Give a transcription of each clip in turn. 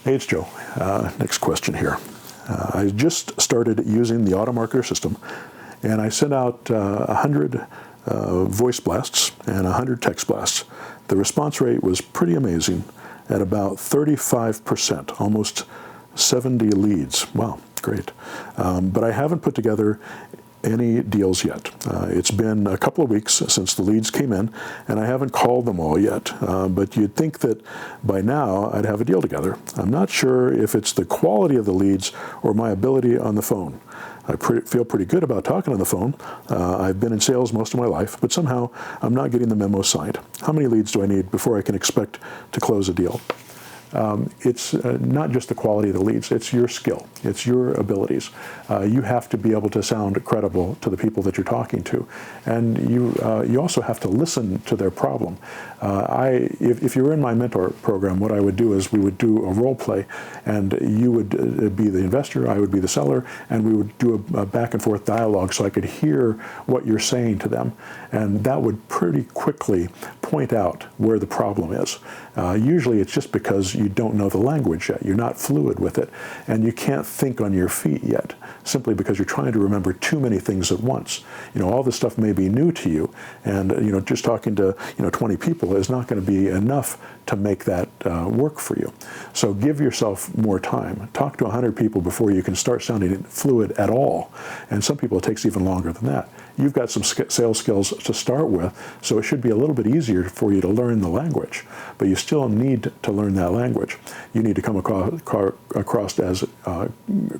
Hey, it's Joe. Next question here. I just started using the auto marketer system, and I sent out 100 voice blasts and 100 text blasts. The response rate was pretty amazing at about 35%, almost 70 leads. Wow, great. But I haven't put together any deals yet. It's been a couple of weeks since the leads came in, and I haven't called them all yet. But you'd think that by now I'd have a deal together. I'm not sure if it's the quality of the leads or my ability on the phone. I feel pretty good about talking on the phone. I've been in sales most of my life, but somehow I'm not getting the memo signed. How many leads do I need before I can expect to close a deal? It's not just the quality of the leads, it's your skill, it's your abilities. You have to be able to sound credible to the people that you're talking to, and you also have to listen to their problem. If you're in my mentor program, what I would do is we would do a role play, and you would be the investor, I would be the seller, and we would do a back and forth dialogue so I could hear what you're saying to them, and that would pretty quickly point out where the problem is. Usually it's just because you don't know the language yet. You're not fluid with it, and you can't think on your feet yet, simply because you're trying to remember too many things at once. All this stuff may be new to you, and just talking to 20 people is not going to be enough to make that work for you. So give yourself more time. Talk to 100 people before you can start sounding fluid at all, and some people it takes even longer than that. You've got some sales skills to start with, so it should be a little bit easier for you to learn the language, but you still need to learn that language. You need to come across as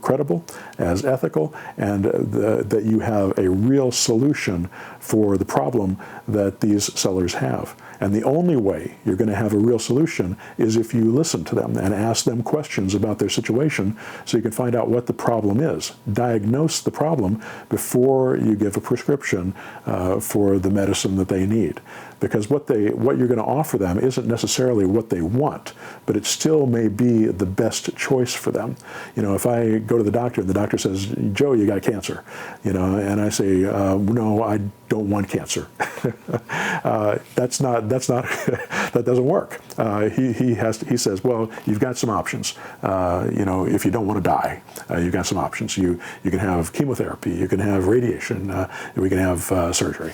credible, as ethical, and that you have a real solution for the problem that these sellers have. And the only way you're going to have a real solution is if you listen to them and ask them questions about their situation so you can find out what the problem is. Diagnose the problem before you give a prescription for the medicine that they need. Because what you're going to offer them isn't necessarily what they want, but it still may be the best choice for them. If I go to the doctor and the doctor says, "Joe, you got cancer," and I say, "No, I don't want cancer." That doesn't work. He says, "Well, you've got some options. If you don't want to die, you've got some options. You can have chemotherapy, you can have radiation, we can have surgery,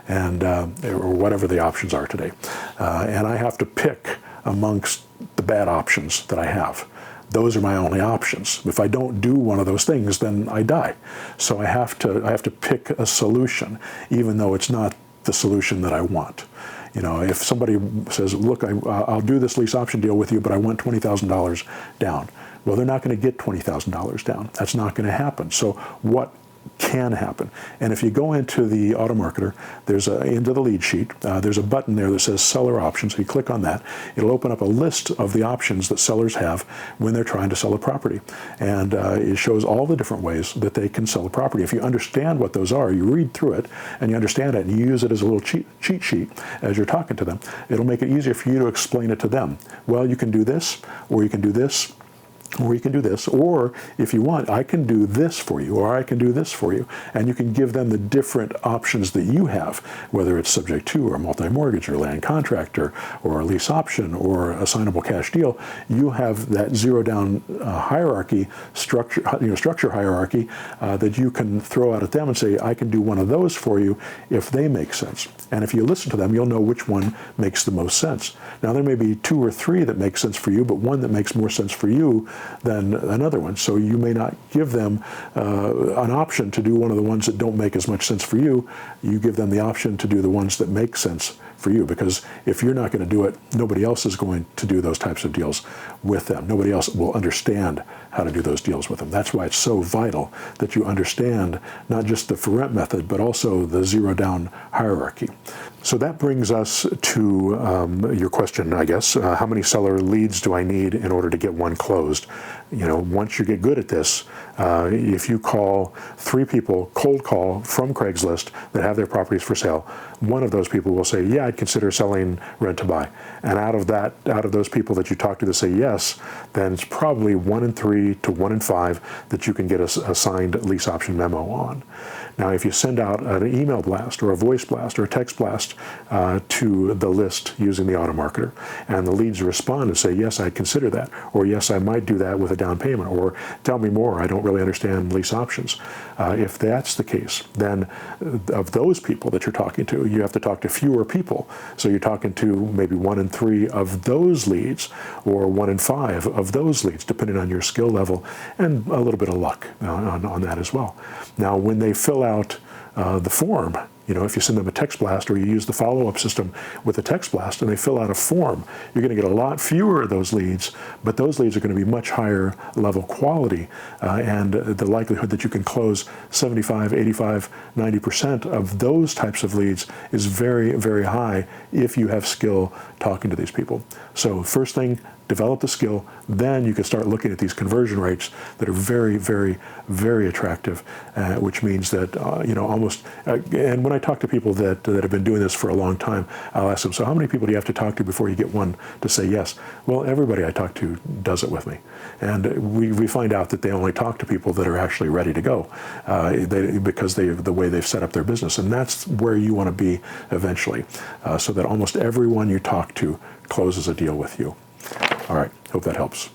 and or whatever the options are today." And I have to pick amongst the bad options that I have. Those are my only options. If I don't do one of those things, then I die. So I have to pick a solution, even though it's not the solution that I want. If somebody says, "Look, I'll do this lease option deal with you, but I want $20,000 down." Well, they're not going to get $20,000 down. That's not going to happen. So what can happen? And if you go into the auto marketer, into the lead sheet, there's a button there that says seller options. So you click on that, it'll open up a list of the options that sellers have when they're trying to sell a property. And it shows all the different ways that they can sell a property. If you understand what those are, you read through it and you understand it and you use it as a little cheat sheet as you're talking to them, it'll make it easier for you to explain it to them. Well, you can do this, or you can do this, or you can do this, or if you want, I can do this for you, or I can do this for you. And you can give them the different options that you have, whether it's subject to, or multi-mortgage, or land contract, or a lease option, or a assignable cash deal. You have that zero-down hierarchy, structure hierarchy, that you can throw out at them and say, I can do one of those for you if they make sense. And if you listen to them, you'll know which one makes the most sense. Now, there may be 2 or 3 that make sense for you, but one that makes more sense for you than another one. So you may not give them an option to do one of the ones that don't make as much sense for you. You give them the option to do the ones that make sense for you, because if you're not going to do it, nobody else is going to do those types of deals with them. Nobody else will understand how to do those deals with them. That's why it's so vital that you understand not just the for rent method, but also the zero-down hierarchy. So that brings us to your question, I guess. How many seller leads do I need in order to get one closed? once you get good at this, if you call 3 people, cold call from Craigslist that have their properties for sale, one of those people will say, yeah, I'd consider selling rent to buy. And out of those people that you talk to that say yes, then it's probably 1 in 3 to 1 in 5 that you can get a signed lease option memo on. Now, if you send out an email blast or a voice blast or a text blast to the list using the auto marketer, and the leads respond and say, yes, I'd consider that, or yes, I might do that with a down payment, or tell me more, I don't really understand lease options. If that's the case, then of those people that you're talking to, you have to talk to fewer people. So you're talking to maybe 1 in 3 of those leads, or 1 in 5 of those leads, depending on your skill level and a little bit of luck on that as well. Now, when they fill out the form, if you send them a text blast or you use the follow-up system with a text blast and they fill out a form, you're going to get a lot fewer of those leads, but those leads are going to be much higher level quality, and the likelihood that you can close 75, 85, 90% of those types of leads is very, very high if you have skill talking to these people. So first thing, develop the skill, then you can start looking at these conversion rates that are very, very, very attractive, which means that, almost, and when I talk to people that have been doing this for a long time, I'll ask them, so how many people do you have to talk to before you get one to say yes? Well, everybody I talk to does it with me. And we find out that they only talk to people that are actually ready to go because the way they've set up their business. And that's where you want to be eventually, so that almost everyone you talk to closes a deal with you. All right, hope that helps.